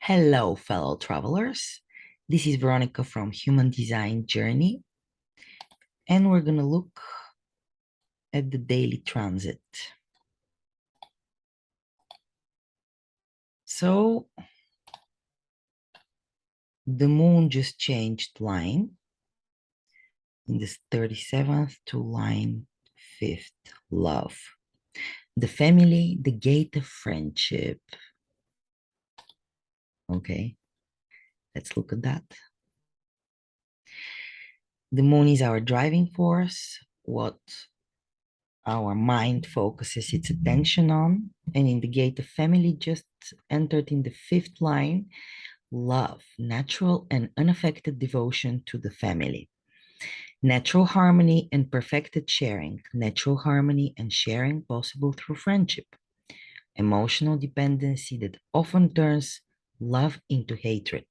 Hello, fellow travelers. This is Veronica from Human Design Journey, and we're going to look at the daily transit. So, the moon just changed line in this 37th to line 5th, love. The family, the gate of friendship. Okay, let's look at that. The moon is our driving force, what our mind focuses its attention on. And in the gate of family, just entered in the 5th line, love, natural and unaffected devotion to the family, natural harmony and perfected sharing, natural harmony and sharing possible through friendship, emotional dependency that often turns love into hatred.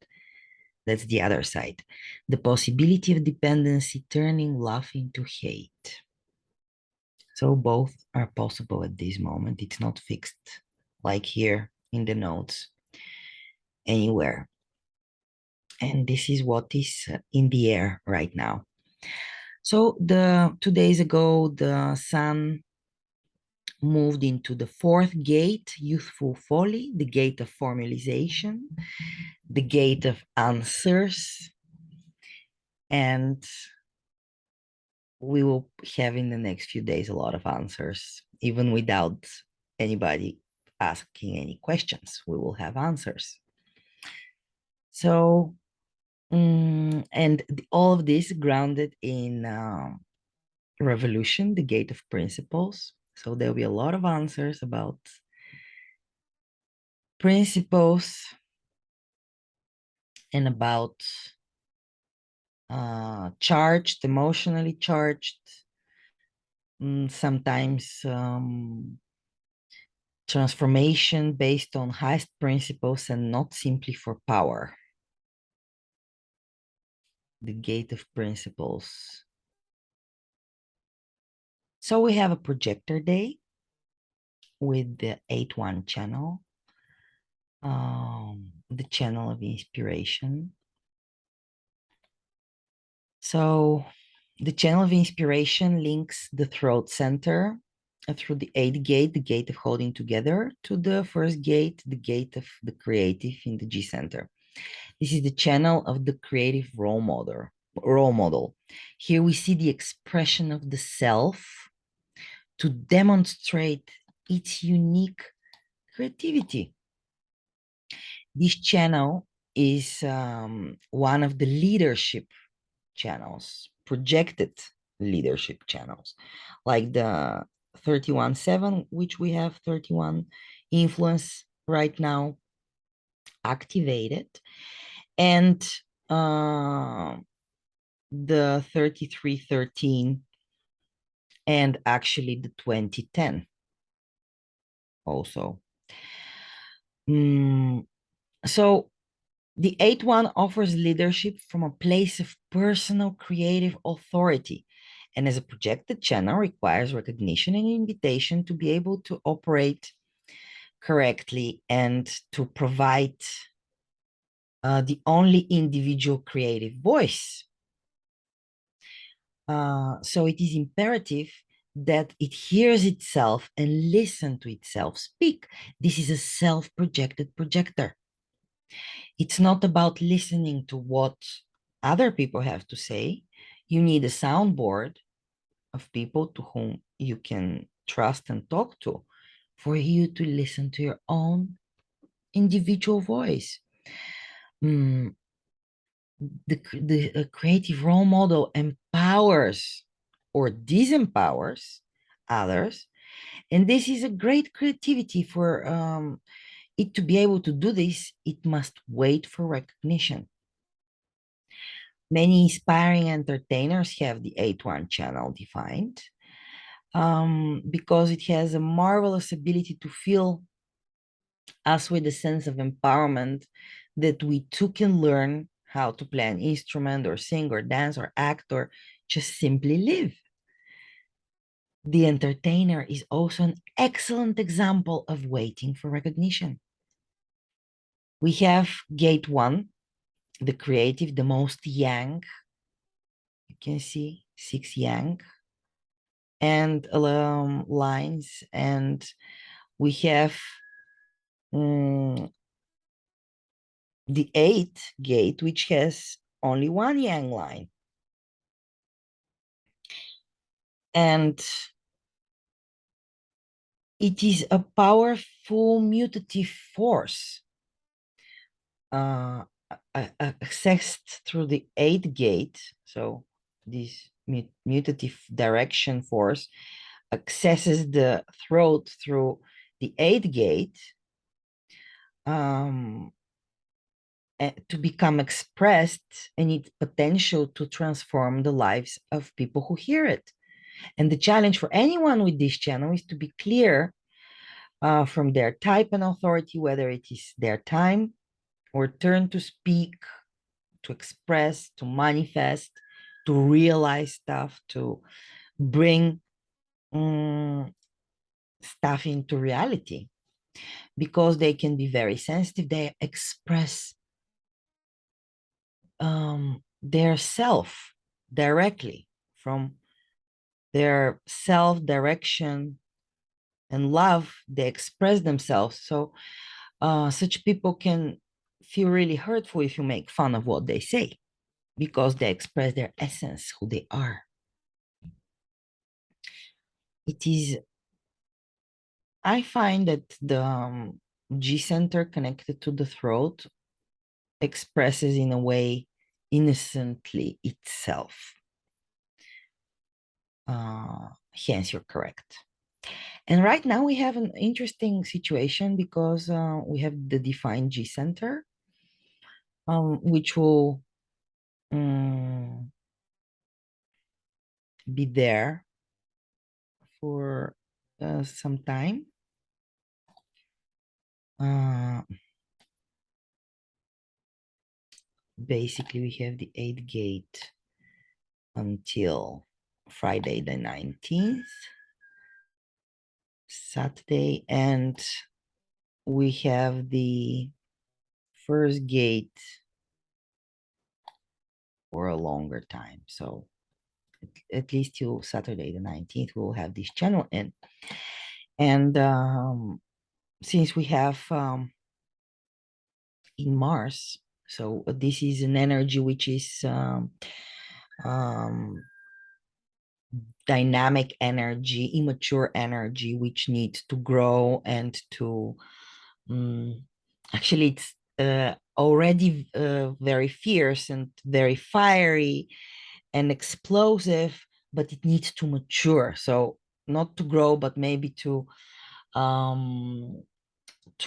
That's the other side. The possibility of dependency turning love into hate. So both are possible at this moment. It's not fixed like here in the notes anywhere. And this is what is in the air right now. So the 2 days ago, the sun moved into the 4th gate, youthful folly, the gate of formalization, the gate of answers, and we will have in the next few days a lot of answers, even without anybody asking any questions. We will have answers. So, and all of this grounded in revolution, the gate of principles. So there'll be a lot of answers about principles and about charged, emotionally charged, sometimes transformation based on highest principles and not simply for power. The gate of principles. So we have a projector day with the 8-1 channel, the channel of inspiration. So the channel of inspiration links the throat center through the 8th gate, the gate of holding together, to the 1st gate, the gate of the creative in the G center. This is the channel of the creative role model. Here we see the expression of the self to demonstrate its unique creativity. This channel is one of the leadership channels, projected leadership channels, like the 31-7, which we have 31 influence right now activated, and the 33-13, and actually the 2010 also. So the 8-1 offers leadership from a place of personal creative authority, and as a projected channel requires recognition and invitation to be able to operate correctly and to provide the only individual creative voice. So it is imperative that it hears itself and listen to itself speak. This is a self-projected projector. It's not about listening to what other people have to say. You need a soundboard of people to whom you can trust and talk to for you to listen to your own individual voice. Mm, the creative role model empowers or disempowers others. And this is a great creativity for it to be able to do this. It must wait for recognition. Many inspiring entertainers have the 8-1 channel defined because it has a marvelous ability to fill us with a sense of empowerment that we too can learn how to play an instrument or sing or dance or act or just simply live. The entertainer is also an excellent example of waiting for recognition. We have gate 1, the creative, the most yang. You can see 6 yang and lines, and we have the 8th gate, which has only 1 yang line. And it is a powerful mutative force accessed through the 8th gate. So this mutative direction force accesses the throat through the 8th gate to become expressed, and its potential to transform the lives of people who hear it. And the challenge for anyone with this channel is to be clear from their type and authority, whether it is their time or turn to speak, to express, to manifest, to realize stuff, to bring stuff into reality. Because they can be very sensitive, they express their self directly from their self direction and love. They express themselves. So such people can feel really hurtful if you make fun of what they say, because they express their essence, who they are. It is, I find that the G center connected to the throat expresses in a way innocently itself. Hence, you're correct. And right now we have an interesting situation because we have the defined G center, which will be there for some time. Basically, we have the 8th gate until Friday the 19th, Saturday, and we have the first gate for a longer time. So at least till Saturday the 19th, we'll have this channel in. And since we have in Mars, so this is an energy which is dynamic energy, immature energy, which needs to grow and to actually it's already very fierce and very fiery and explosive, but it needs to mature. So not to grow, but maybe to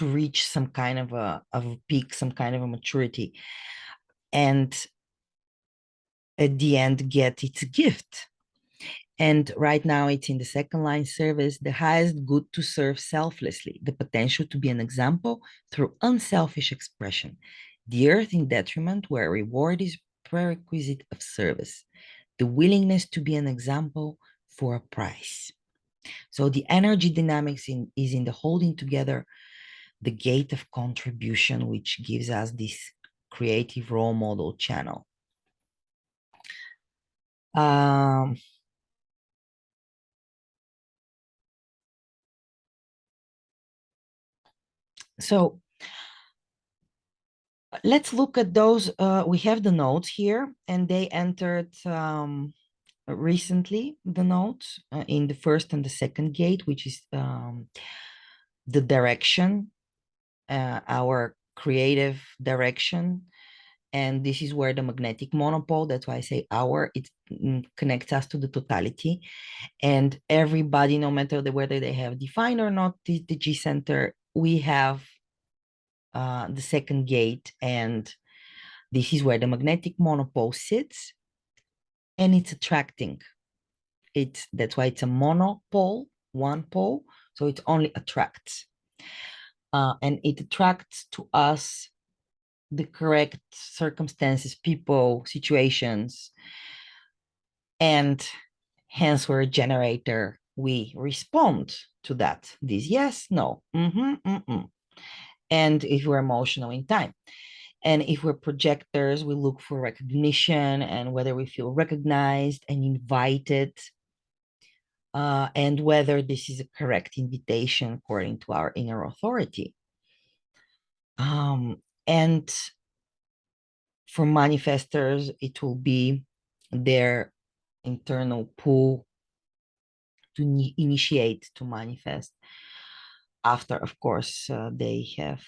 reach some kind of a peak, some kind of a maturity, and at the end get its gift. And right now it's in the second line service, the highest good to serve selflessly, the potential to be an example through unselfish expression, the earth in detriment where reward is prerequisite of service, the willingness to be an example for a price. So the energy dynamics is in the holding together the gate of contribution, which gives us this creative role model channel. So let's look at those. We have the notes here, and they entered recently, the notes in the first and the second gate, which is the direction, our creative direction. And this is where the magnetic monopole, that's why I say our, it connects us to the totality. And everybody, no matter whether they have defined or not the G center, we have the second gate, and this is where the magnetic monopole sits, and it's attracting. That's why it's a monopole, one pole, so it only attracts. And it attracts to us the correct circumstances, people, situations, and hence we're a generator. We respond to that. This yes, no, and if we're emotional in time. And if we're projectors, we look for recognition and whether we feel recognized and invited, and whether this is a correct invitation according to our inner authority. And for manifestors, it will be their internal pull to initiate, to manifest after, of course, they have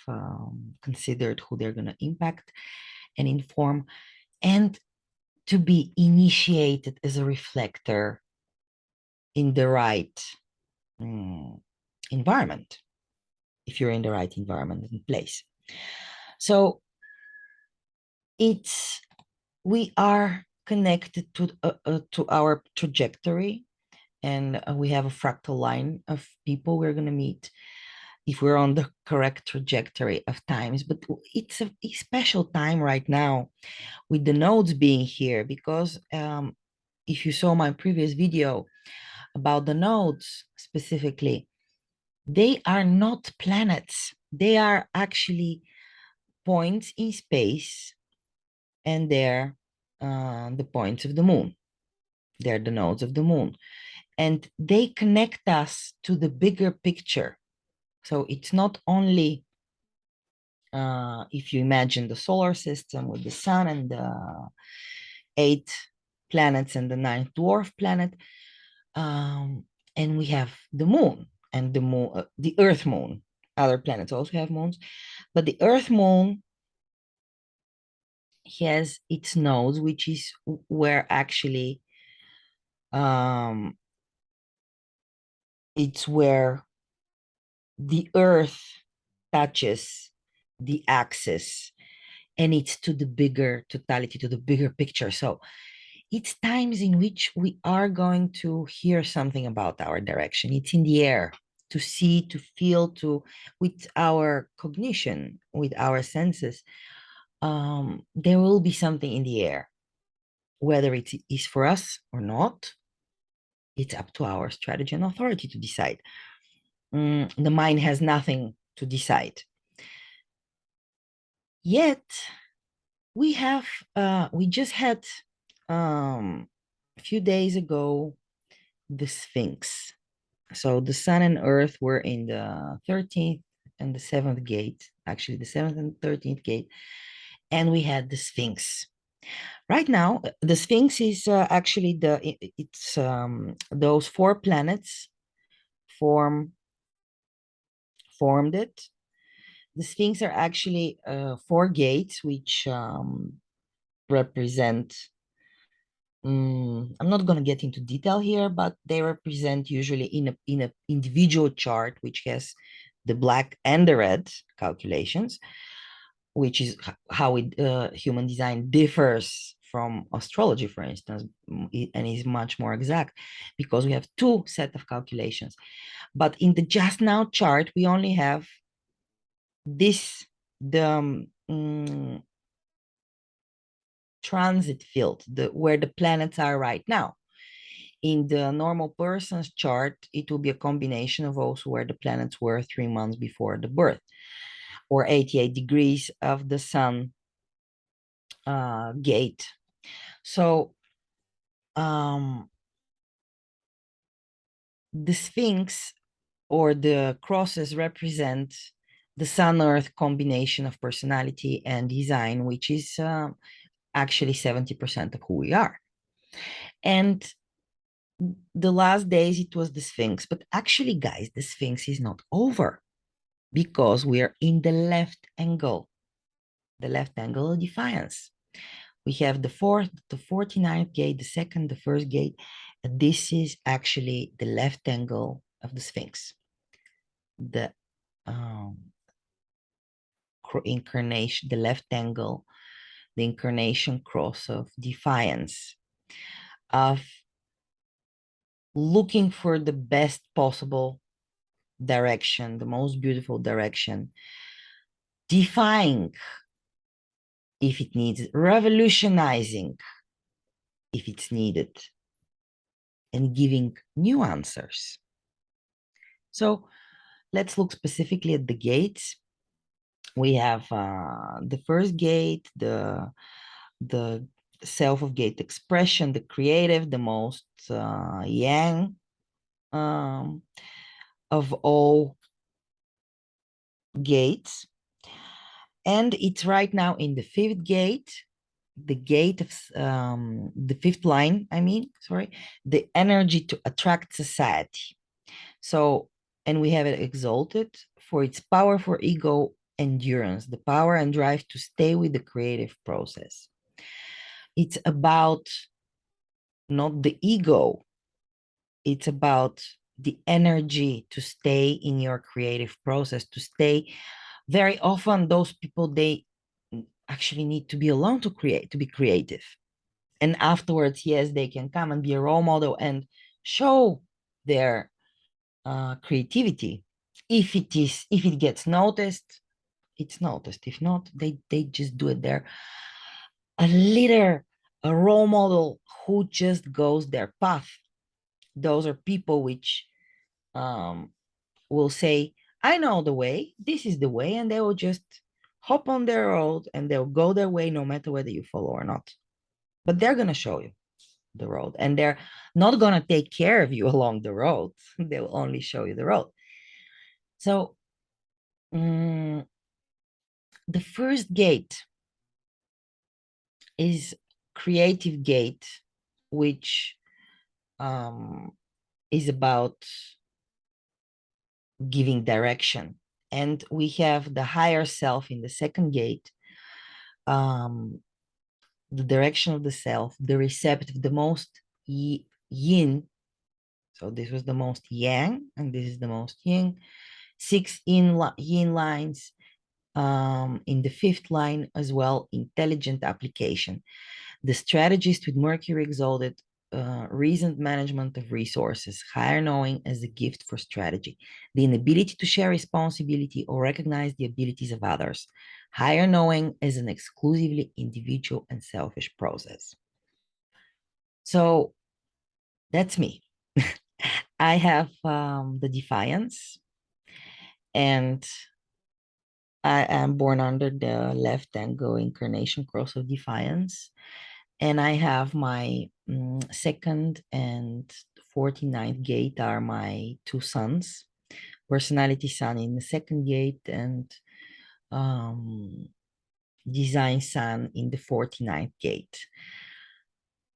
considered who they're going to impact and inform, and to be initiated as a reflector in the right environment, if you're in the right environment and place. So we are connected to our trajectory, and we have a fractal line of people we're going to meet if we're on the correct trajectory of times. But it's a special time right now with the nodes being here, because if you saw my previous video about the nodes specifically, they are not planets. They are actually points in space, and they're the points of the moon. They're the nodes of the moon. And they connect us to the bigger picture. So it's not only, if you imagine the solar system with the sun and the 8 planets and the 9th dwarf planet, and we have the moon and the Earth moon. Other planets also have moons, but the Earth moon has its nodes, which is where actually it's where the Earth touches the axis, and it's to the bigger totality, to the bigger picture. So it's times in which we are going to hear something about our direction. It's in the air, to see, to feel, to, with our cognition, with our senses. There will be something in the air. Whether it is for us or not, it's up to our strategy and authority to decide. The mind has nothing to decide. Yet, we just had a few days ago the Sphinx. So the sun and earth were in the 13th and the 7th gate, actually the 7th and 13th gate, and we had the Sphinx. Right now, the Sphinx is actually it's those 4 planets formed it. The Sphinx are actually 4 gates, which represent. I'm not going to get into detail here, but they represent usually in a individual chart, which has the black and the red calculations, which is how human design differs from astrology, for instance, and is much more exact because we have 2 set of calculations. But in the just now chart, we only have the transit field, where the planets are right now. In the normal person's chart, it will be a combination of also where the planets were 3 months before the birth, or 88 degrees of the sun gate. So the Sphinx or the crosses represent the sun-earth combination of personality and design, which is actually 70% of who we are. And the last days it was the Sphinx, but actually, guys, the Sphinx is not over, because we are in the left angle of defiance. We have the 4th, the 49th gate, the 2nd, the 1st gate. And this is actually the left angle of the Sphinx. The incarnation, the left angle, the incarnation cross of defiance, of looking for the best possible direction, the most beautiful direction, defying if it needs, revolutionizing if it's needed, and giving new answers. So let's look specifically at the gates. We have the first gate, the self of gate expression, the creative, the most yang um, of all gates. And it's right now in the fifth gate, the gate of the fifth line, I mean, sorry, the energy to attract society. So, and we have it exalted for its power for ego endurance, the power and drive to stay with the creative process. It's about not the ego, it's about the energy to stay in your creative process, to stay. Very often, those people, they actually need to be alone to create, to be creative. And afterwards, yes, they can come and be a role model and show their creativity. If it gets noticed, it's noticed. If not, they just do it there. A leader, a role model who just goes their path. Those are people which um, will say, I know the way, this is the way, and they will just hop on their road and they'll go their way no matter whether you follow or not. But they're going to show you the road, and they're not going to take care of you along the road. They will only show you the road. So, the first gate is creative gate, which um, is about giving direction. And we have the higher self in the second gate, um, the direction of the self, the receptive, the most yin. So this was the most yang, and this is the most yin. Six yin lines, in the fifth line as well, intelligent application. The strategist with Mercury exalted, reasoned management of resources, higher knowing as a gift for strategy, the inability to share responsibility or recognize the abilities of others, higher knowing as an exclusively individual and selfish process. So that's me. I have the defiance, and I am born under the left angle incarnation cross of defiance. And I have my second and 49th gate are my two sons, personality sun in the second gate and um, design sun in the 49th gate.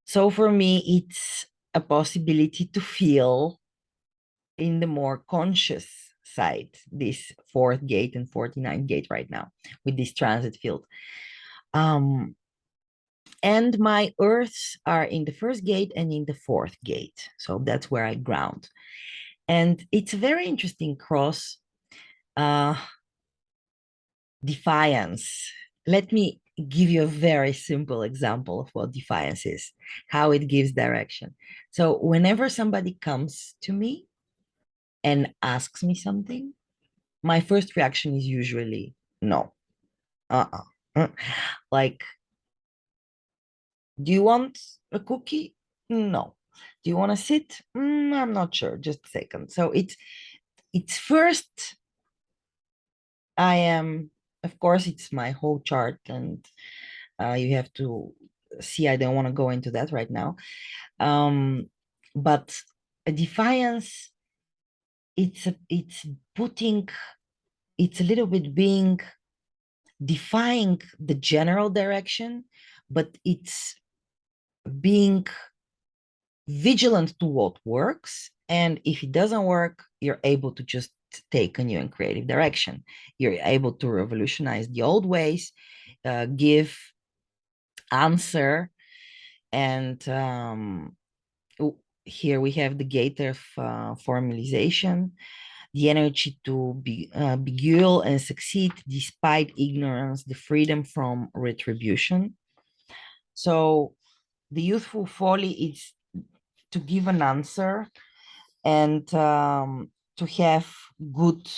So for me, it's a possibility to feel in the more conscious side, this fourth gate and 49th gate right now with this transit field. And my earths are in the first gate and in the fourth gate. So that's where I ground. And it's a very interesting cross. Uh, Defiance. Let me give you a very simple example of what defiance is, how it gives direction. So whenever somebody comes to me and asks me something, my first reaction is usually no. Uh-uh. Like, do you want a cookie? No. Do you want to sit? I'm not sure. Just a second. So it's first I am, of course, it's my whole chart, and you have to see. I don't want to go into that right now. Um, but a defiance, it's putting, it's a little bit being defying the general direction, but it's being vigilant to what works. And if it doesn't work, you're able to just take a new and creative direction. You're able to revolutionize the old ways, give answer. And here we have the gate of formalization, the energy to beguile and succeed despite ignorance, the freedom from retribution. So the youthful folly is to give an answer and to have good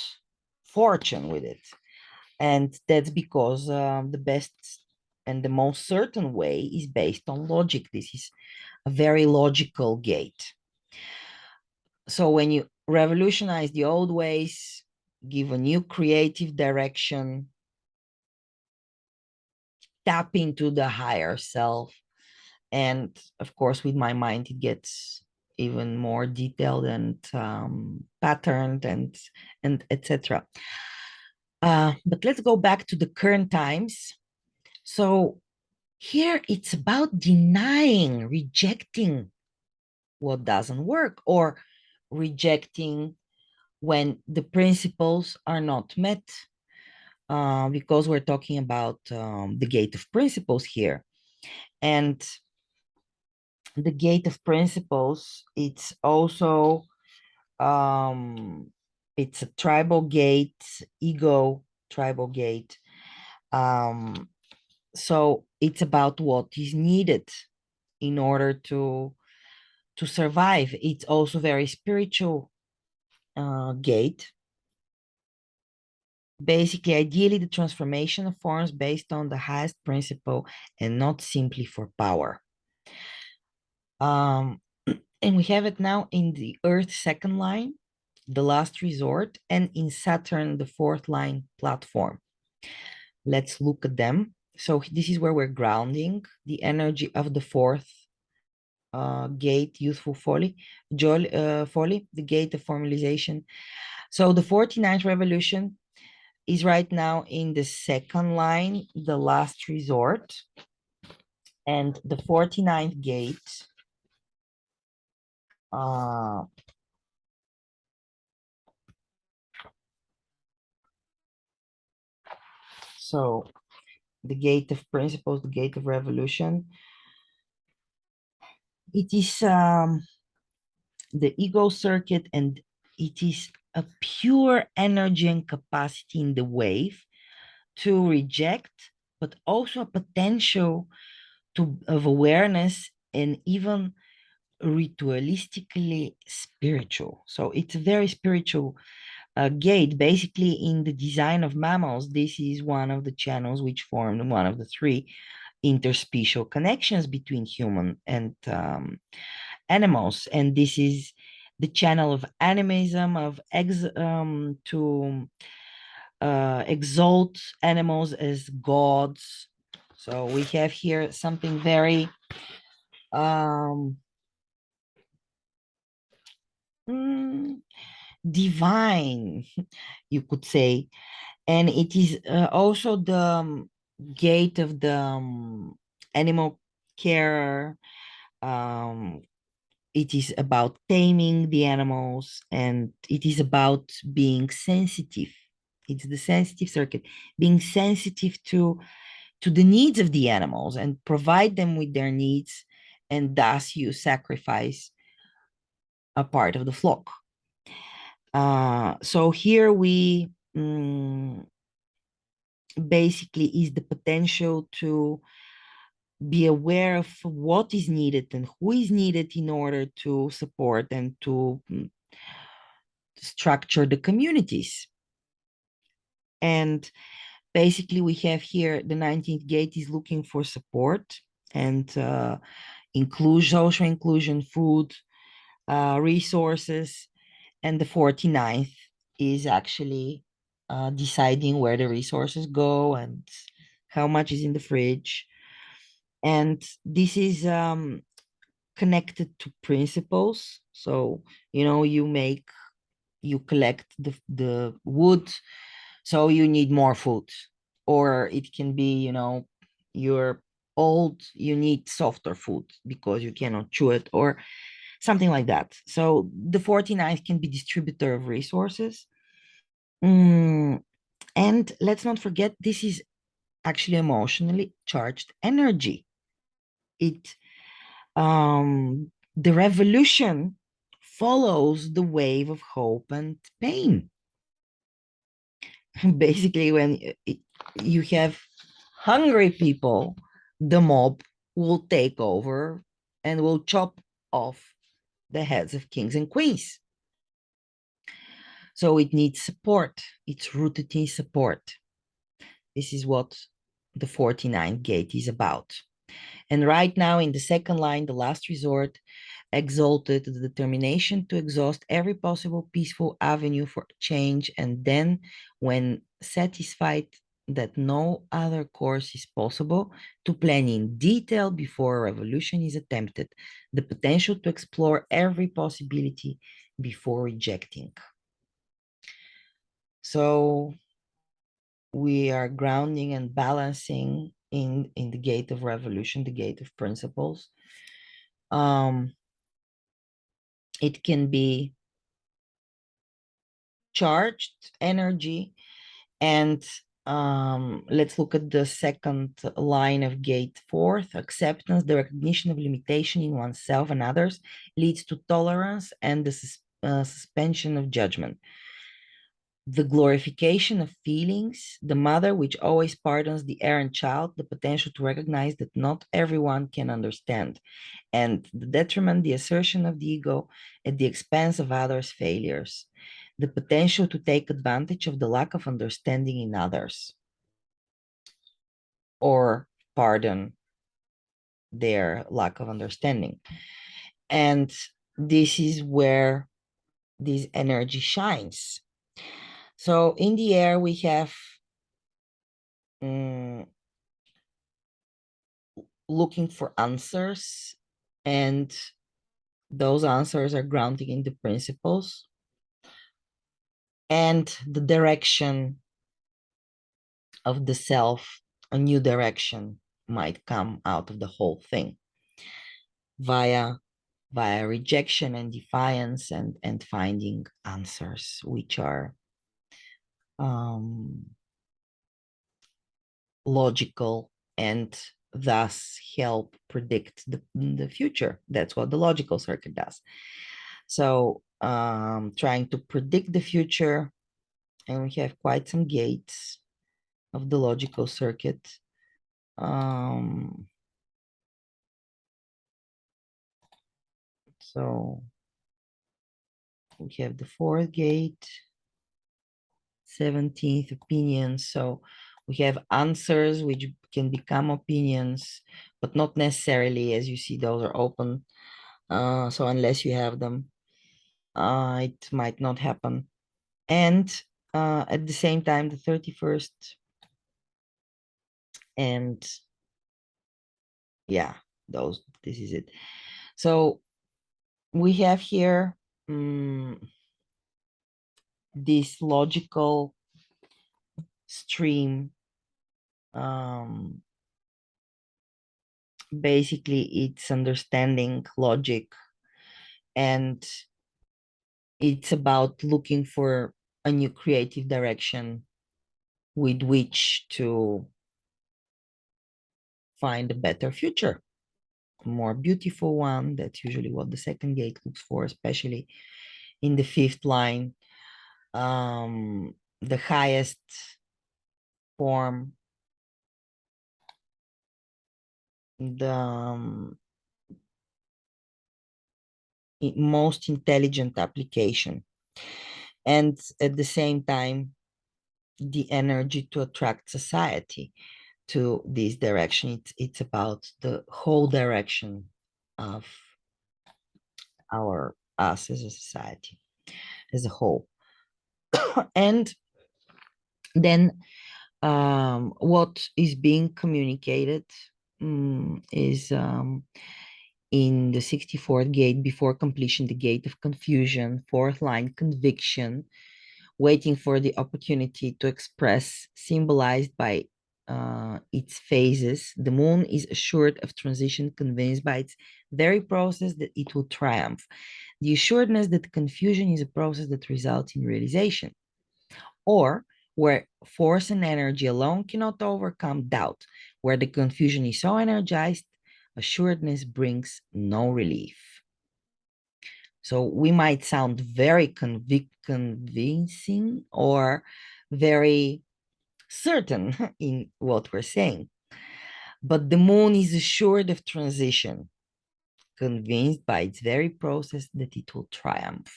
fortune with it. And that's because the best and the most certain way is based on logic. This is a very logical gate. So when you revolutionize the old ways, give a new creative direction, tap into the higher self. And of course, with my mind, it gets even more detailed and patterned and etc. But let's go back to the current times. So here it's about denying, rejecting what doesn't work, or rejecting when the principles are not met, because we're talking about the gate of principles here. And the gate of principles, it's also it's a tribal gate, ego tribal gate. So it's about what is needed in order to survive. It's also very spiritual gate. Basically, ideally, the transformation of forms based on the highest principle and not simply for power. Um, and we have it now in the Earth second line, the last resort, and in Saturn, the fourth line platform. Let's look at them. So this is where we're grounding the energy of the fourth gate, youthful folly, folly, the gate of formalization. So the 49th revolution is right now in the second line, the last resort. And the 49th gate, uh, so the gate of principles, the gate of revolution, it is the ego circuit, and it is a pure energy and capacity in the wave to reject, but also a potential of awareness and even ritualistically spiritual. So it's a very spiritual gate. Basically, in the design of mammals, this is one of the channels which formed one of the three interspecial connections between human and animals. And this is the channel of animism, of to exalt animals as gods. So we have here something very um, mm, divine, you could say. And it is also the gate of the animal care. Um, it is about taming the animals, and it is about being sensitive. It's the sensitive circuit, being sensitive to the needs of the animals and provide them with their needs, and thus you sacrifice a part of the flock. So here we basically is the potential to be aware of what is needed and who is needed in order to support and to structure the communities. And basically, we have here the 19th gate is looking for support and inclusion, social inclusion, food, resources. And the 49th is actually deciding where the resources go and how much is in the fridge. And this is connected to principles. So, you collect the wood, so you need more food. Or it can be, you're old, you need softer food because you cannot chew it, or something like that. So the 49th can be distributor of resources. And let's not forget, this is actually emotionally charged energy. It The revolution follows the wave of hope and pain. Basically, when you have hungry people, the mob will take over and will chop off the heads of kings and queens. So it needs support. It's rooted in support. This is what the 49 gate is about. And right now, in the second line, the last resort, exalted the determination to exhaust every possible peaceful avenue for change. And then, when satisfied, that no other course is possible, to plan in detail before a revolution is attempted, the potential to explore every possibility before rejecting. So we are grounding and balancing in the gate of revolution, the gate of principles. It can be charged energy, and let's look at the second line of gate fourth. Acceptance, the recognition of limitation in oneself and others, leads to tolerance and the suspension of judgment. The glorification of feelings, the mother which always pardons the errant child, the potential to recognize that not everyone can understand, and the detriment, the assertion of the ego at the expense of others' failures, the potential to take advantage of the lack of understanding in others or pardon their lack of understanding. And this is where this energy shines. So in the air, we have looking for answers, and those answers are grounded in the principles, and the direction of the self, a new direction might come out of the whole thing via rejection and defiance, and finding answers which are logical and thus help predict the future. That's what the logical circuit does. So trying to predict the future, and we have quite some gates of the logical circuit. So we have the fourth gate, 17th opinions. So we have answers which can become opinions, but not necessarily. As you see, those are open. So unless you have them, it might not happen. And at the same time, the 31st, and yeah, this is it. So we have here this logical stream. Basically, it's understanding logic, and it's about looking for a new creative direction with which to find a better future, a more beautiful one. That's usually what the second gate looks for, especially in the fifth line. The highest form, the most intelligent application, and at the same time, the energy to attract society to this direction. It's about the whole direction of us as a society as a whole. And then what is being communicated is in the 64th gate, before completion, the gate of confusion, fourth line, conviction, waiting for the opportunity to express, symbolized by its phases. The moon is assured of transition, convinced by its very process that it will triumph. The assuredness that confusion is a process that results in realization, or where force and energy alone cannot overcome doubt, where the confusion is so energized, assuredness brings no relief. So we might sound very convincing or very certain in what we're saying, but the moon is assured of transition, convinced by its very process that it will triumph.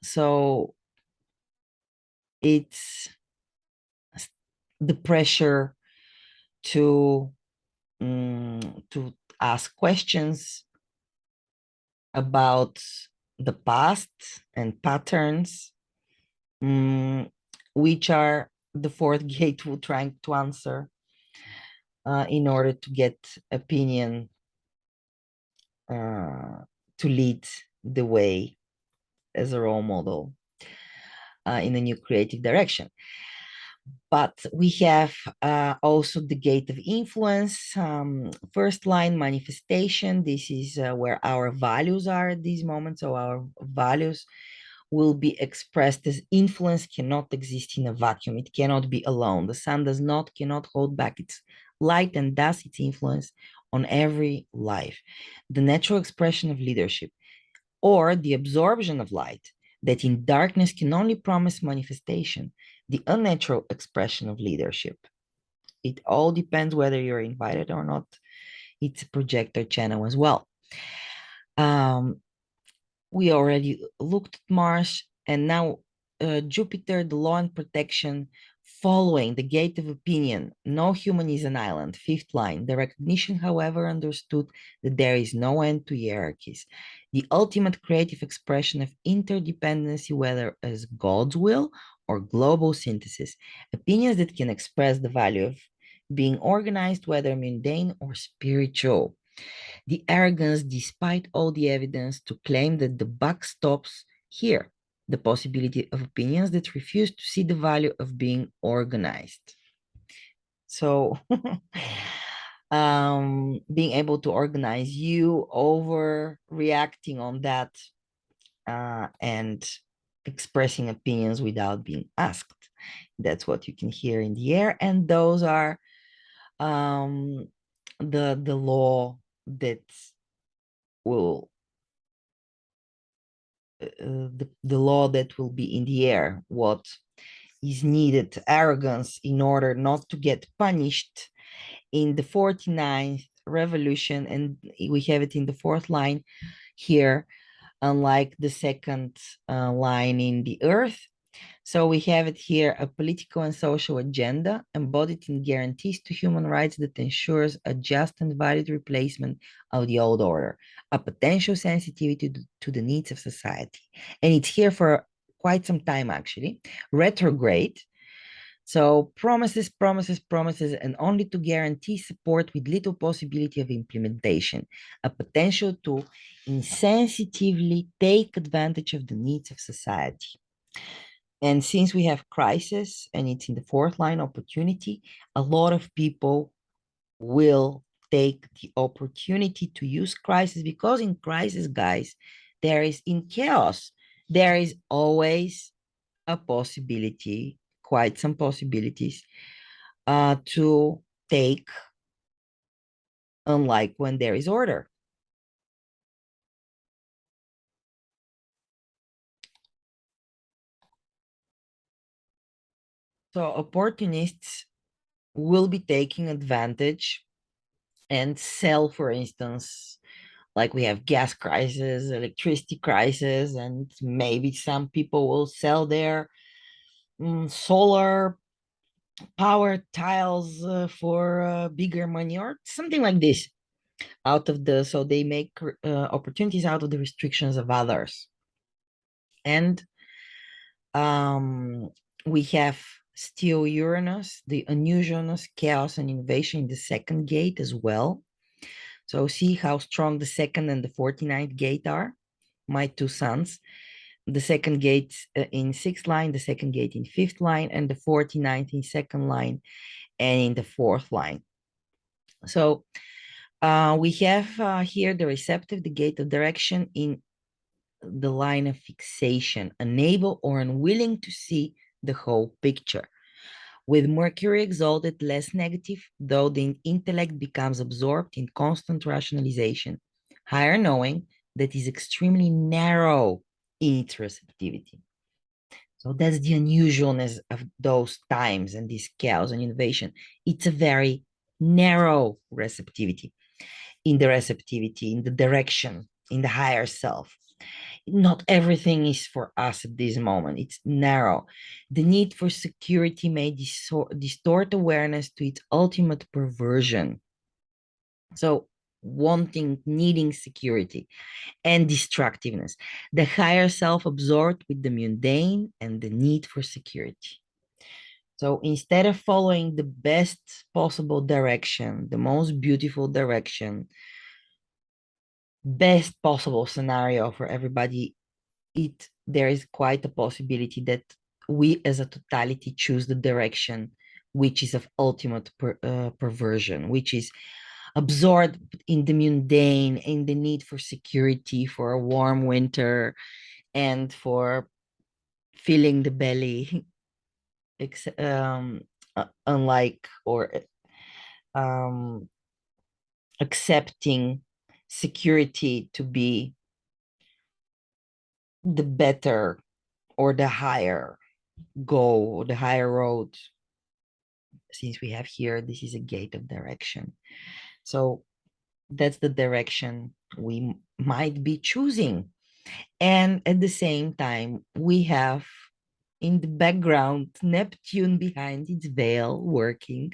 So it's the pressure to ask questions about the past and patterns, which are the fourth gate will try to answer in order to get opinion to lead the way as a role model in a new creative direction. But we have also the gate of influence, first line manifestation. This is where our values are at this moment. So our values will be expressed as influence cannot exist in a vacuum. It cannot be alone. The sun cannot hold back its light and thus its influence on every life. The natural expression of leadership or the absorption of light that in darkness can only promise manifestation, the unnatural expression of leadership. It all depends whether you're invited or not. It's a projector channel as well. We already looked at Mars, and now Jupiter, the law and protection, following the gate of opinion. No human is an island. Fifth line. The recognition, however, understood that there is no end to hierarchies. The ultimate creative expression of interdependency, whether as God's will or global synthesis. Opinions that can express the value of being organized, whether mundane or spiritual. The arrogance, despite all the evidence, to claim that the buck stops here, the possibility of opinions that refuse to see the value of being organized. So, being able to organize you over reacting on that and expressing opinions without being asked. That's what you can hear in the air, and those are the law that will the law that will be in the air, what is needed, arrogance, in order not to get punished in the 49th revolution. And we have it in the fourth line here, unlike the second line in the earth. So we have it here, a political and social agenda embodied in guarantees to human rights that ensures a just and valid replacement of the old order, a potential sensitivity to the needs of society. And it's here for quite some time, actually. Retrograde. So promises, promises, promises, and only to guarantee support with little possibility of implementation, a potential to insensitively take advantage of the needs of society. And since we have crisis and it's in the fourth line opportunity, a lot of people will take the opportunity to use crisis, because in crisis, guys, there is in chaos, there is always a possibility, quite some possibilities, to take, unlike when there is order. So opportunists will be taking advantage and sell, for instance, like we have gas crisis, electricity crisis, and maybe some people will sell their solar power tiles for bigger money or something like this out of the, so they make opportunities out of the restrictions of others. And um, we have still Uranus, the unusualness, chaos, and innovation in the second gate as well. So see how strong the second and the 49th gate are, my two sons. The second gate in sixth line, the second gate in fifth line, and the 49th in second line and in the fourth line. So we have here the receptive, the gate of direction in the line of fixation, unable or unwilling to see the whole picture. With Mercury exalted, less negative, though the intellect becomes absorbed in constant rationalization, higher knowing that is extremely narrow in its receptivity. So that's the unusualness of those times and this chaos and innovation. It's a very narrow receptivity, in the direction, in the higher self. Not everything is for us at this moment. It's narrow. The need for security may distort awareness to its ultimate perversion. So, wanting, needing security and destructiveness. The higher self absorbed with the mundane and the need for security. So instead of following the best possible direction, the most beautiful direction, best possible scenario for everybody, there is quite a possibility that we as a totality choose the direction which is of ultimate perversion, which is absorbed in the mundane, in the need for security, for a warm winter, and for filling the belly, unlike or um, accepting security to be the better or the higher goal, the higher road. Since we have here, this is a gate of direction. So that's the direction we might be choosing. And at the same time, we have in the background Neptune behind its veil working,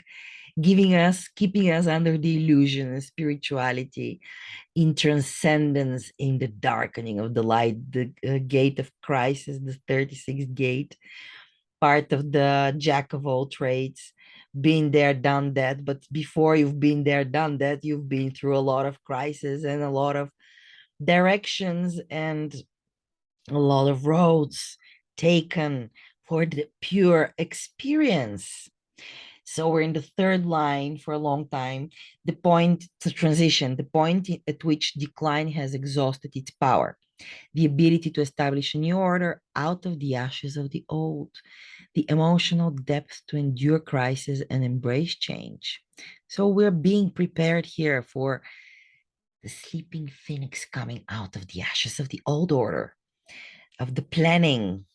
keeping us under the illusion of spirituality, in transcendence, in the darkening of the light, the gate of crisis, the 36th gate, part of the jack of all trades, been there, done that. But before you've been there, done that, you've been through a lot of crisis and a lot of directions and a lot of roads taken for the pure experience. So we're in the third line for a long time. The point to transition, the point at which decline has exhausted its power, the ability to establish a new order out of the ashes of the old, the emotional depth to endure crisis and embrace change. So we're being prepared here for the sleeping phoenix coming out of the ashes of the old order, of the planning,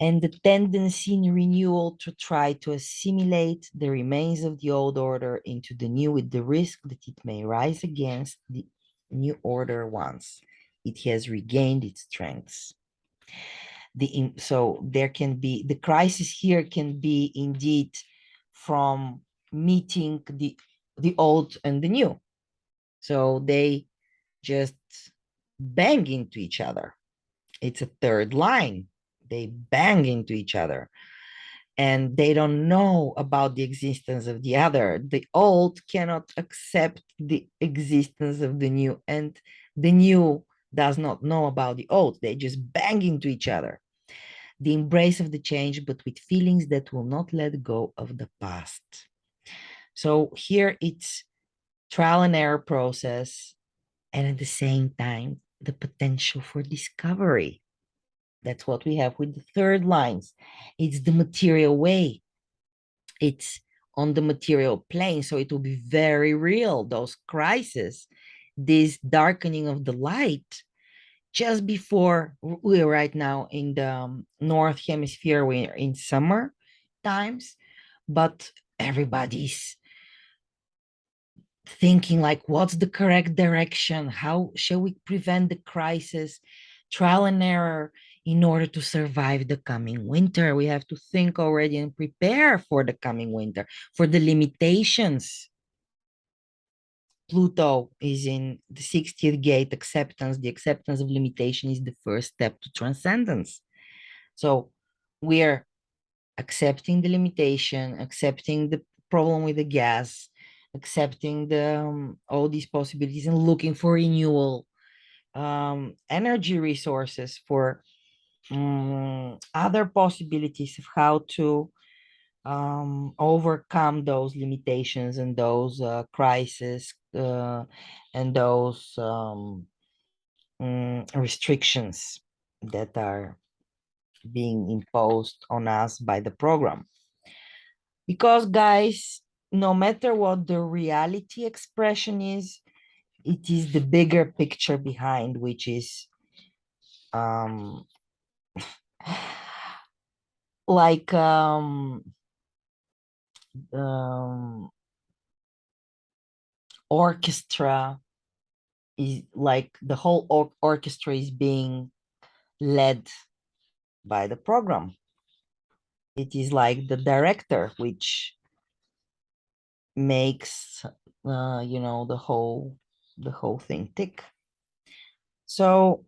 and the tendency in renewal to try to assimilate the remains of the old order into the new, with the risk that it may rise against the new order once it has regained its strengths. So there can be the crisis here can be indeed from meeting the old and the new. So they just bang into each other. It's a third line. They bang into each other and they don't know about the existence of the other. The old cannot accept the existence of the new, and the new does not know about the old. They just bang into each other. The embrace of the change, but with feelings that will not let go of the past. So here it's trial and error process, and at the same time, the potential for discovery. That's what we have with the third lines. It's the material way. It's on the material plane, so it will be very real. Those crises, this darkening of the light, just before we're right now in the north hemisphere, we're in summer times, but everybody's thinking like, what's the correct direction? How shall we prevent the crisis? Trial and error in order to survive the coming winter. We have to think already and prepare for the coming winter, for the limitations. Pluto is in the 60th gate, acceptance. The acceptance of limitation is the first step to transcendence. So we're accepting the limitation, accepting the problem with the gas, accepting all these possibilities and looking for renewal, energy resources, for other possibilities of how to overcome those limitations and those crises and those restrictions that are being imposed on us by the program. Because, guys, no matter what the reality expression is, it is the bigger picture behind, which is um, like um, orchestra is like the whole orchestra is being led by the program. It is like the director, which makes the whole thing tick. So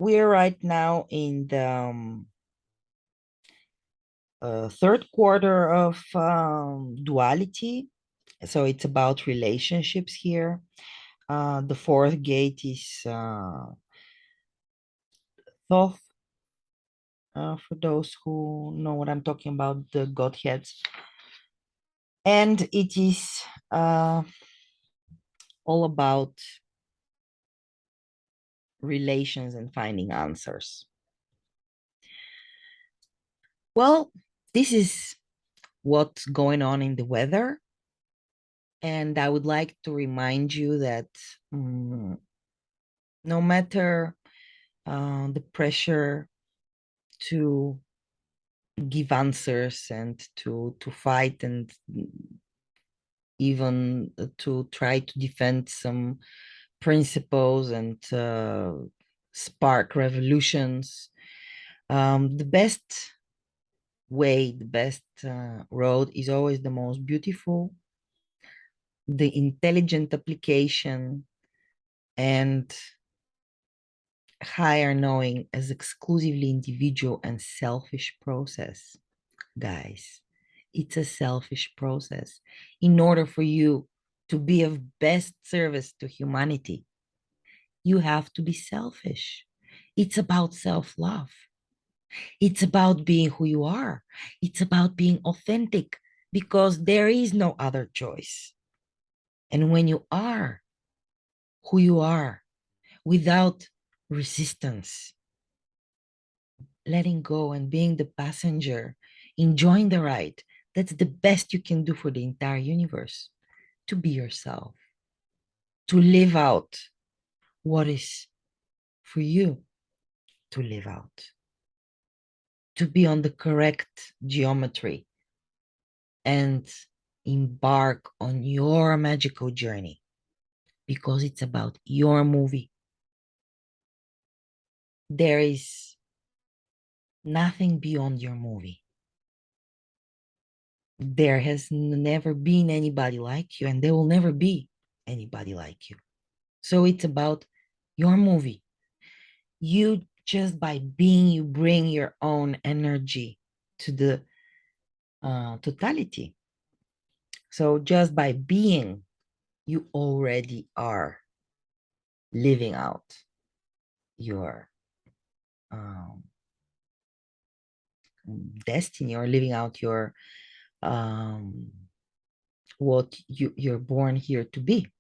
we're right now in the third quarter of duality. So it's about relationships here. The fourth gate is Thoth, for those who know what I'm talking about, the Godheads. And it is all about relations and finding answers. Well, this is what's going on in the weather. And I would like to remind you that no matter the pressure to give answers and to fight and even to try to defend some principles and spark revolutions, the best way, the best road is always the most beautiful, the intelligent application, and higher knowing as exclusively individual and selfish process. Guys, it's a selfish process. In order for you to be of best service to humanity, you have to be selfish. It's about self-love. It's about being who you are. It's about being authentic because there is no other choice. And when you are who you are without resistance, letting go and being the passenger, enjoying the ride, that's the best you can do for the entire universe. To be yourself, to live out what is for you to live out, to be on the correct geometry and embark on your magical journey because it's about your movie. There is nothing beyond your movie. There has never been anybody like you, and there will never be anybody like you. So it's about your movie. You just by being, you bring your own energy to the totality. So just by being, you already are living out your um, destiny or living out your what you're born here to be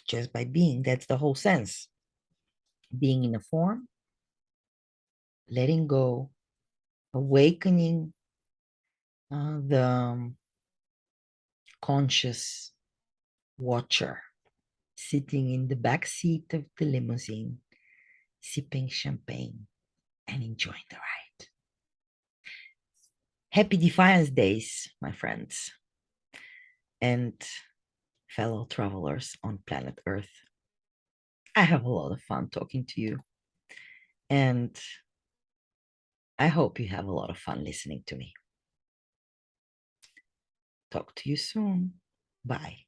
just by being. That's the whole sense. Being in a form, letting go, awakening the conscious watcher sitting in the back seat of the limousine, sipping champagne and enjoying the ride. Happy Defiance Days, my friends and fellow travelers on planet Earth. I have a lot of fun talking to you, and I hope you have a lot of fun listening to me. Talk to you soon. Bye.